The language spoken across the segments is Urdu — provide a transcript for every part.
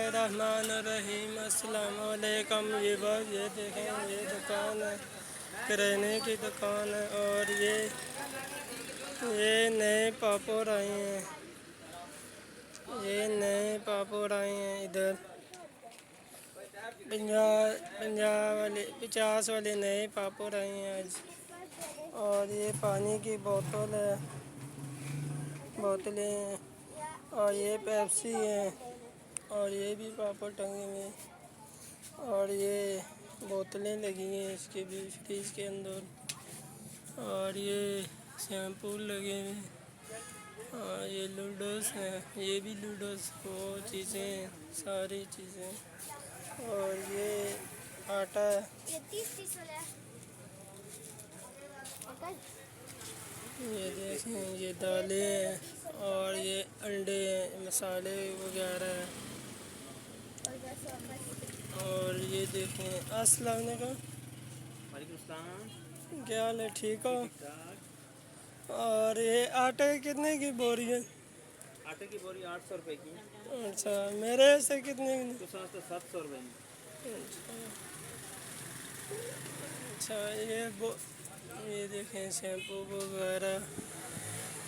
الرحمن الرحیم، السلام علیکم ویورز۔ یہ دیکھیں، یہ دکان ہے، کریانے کی دکان ہے، اور یہ نئے پاپڑ آئے ہیں، یہ نئے پاپڑ آئے ہیں ادھر 50 والے نئے پاپڑ آئے ہیں آج۔ اور یہ پانی کی بوتلیں ہیں، اور یہ پیپسی ہے، اور یہ بھی پاپڑ ٹنگے ہوئے ہیں، اور یہ بوتلیں لگی ہیں اس کے بھی فریج کے اندر، اور یہ شیمپو لگے ہوئے ہیں، اور یہ لوڈوس ہیں، یہ بھی لوڈوس، وہ چیزیں ہیں، ساری چیزیں، اور یہ آٹا ہے، یہ دیکھیں، یہ دالیں ہیں، اور یہ انڈے ہیں، مسالے وغیرہ ہیں، اور یہ دیکھیں۔ السلام علیکم۔ وعلیکم السلام۔ کیا حال ہے، ٹھیک ہو؟ ٹھیک ٹھاک۔ اور یہ آٹے کتنے کی بوری ہے؟ آٹے کی بوری 800 روپے کی۔ اچھا، میرے سے کتنے کی؟ تو 700 روپے میں۔ اچھا، یہ دیکھیں، شیمپو وغیرہ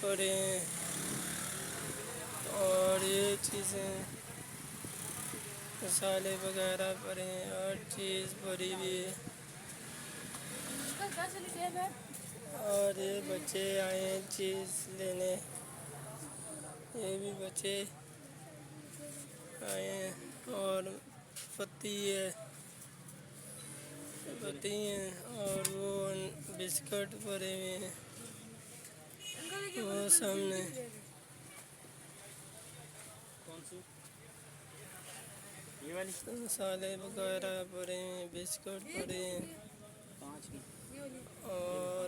پڑے ہیں، اور یہ چیزیں، مسالے وغیرہ پڑے ہیں، ہر چیز پڑی ہوئی ہے، اور یہ بچے آئے ہیں چیز لینے، یہ بھی بچے آئے ہیں، اور پتی ہیں، اور وہ بسکٹ پڑے ہوئے ہیں، وہ سامنے، کون سی؟ یہ والی؟ مسالے وغیرہ پڑے ہیں، بسکٹ پڑے ہیں، 5 کی۔ اور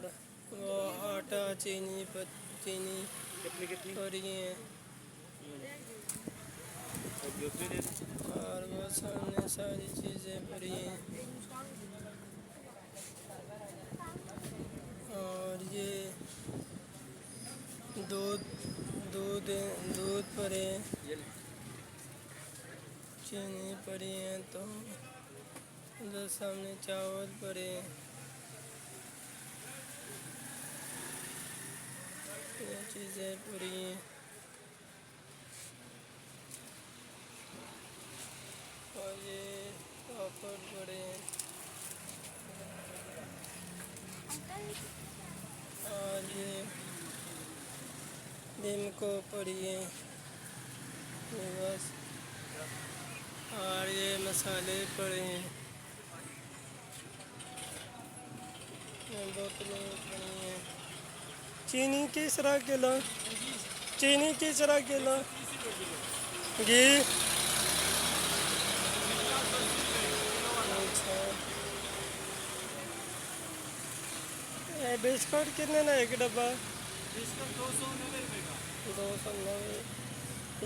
وہ آٹا، چینی کتنی؟ پڑی ہیں، اور دوسری دے دیں۔ اور وہ سامنے ساری چیزیں پڑی ہیں، اور یہ دودھ پڑے ہیں، چینی پڑی ہیں، تو ادھر سامنے چاول پڑے ہیں، یہ چیزیں پڑی ہیں، اور یہ پاپڑ پڑے ہیں، اور یہ لیمکو پڑی ہیں، یہ بس، اور یہ مسالے پڑے ہیں، یہ بوتلیں پڑی ہیں۔ چینی کس طرح کلو؟ چینی کس طرح کلو؟ گھی؟ اچھا، یہ بسکٹ کتنے کا ایک ڈبہ؟ بسکٹ 290 روپے کا۔ 290۔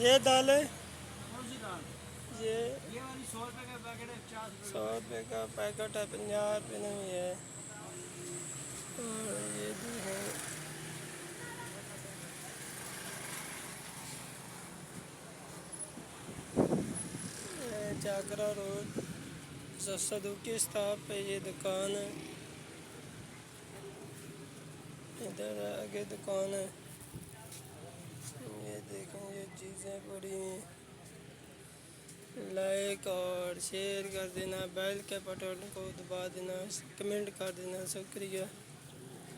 یہ دالیں؟ کون سی دال؟ یہ والی 100 روپے کا پیکٹ ہے، 50 روپے 100 روپے کا پیکٹ ہے، 50 روپے میں ہے، اور یہ دیکھیں، جاگرا روڈ صدوقی اسٹاپ پہ یہ دکان ہے، ادھر آگے دکان ہے، یہ دیکھیں، یہ چیزیں پڑی ہیں، لائک اور شیئر کر دینا، بیل کے بٹن کو دبا دینا، کمنٹ کر دینا، شکریہ۔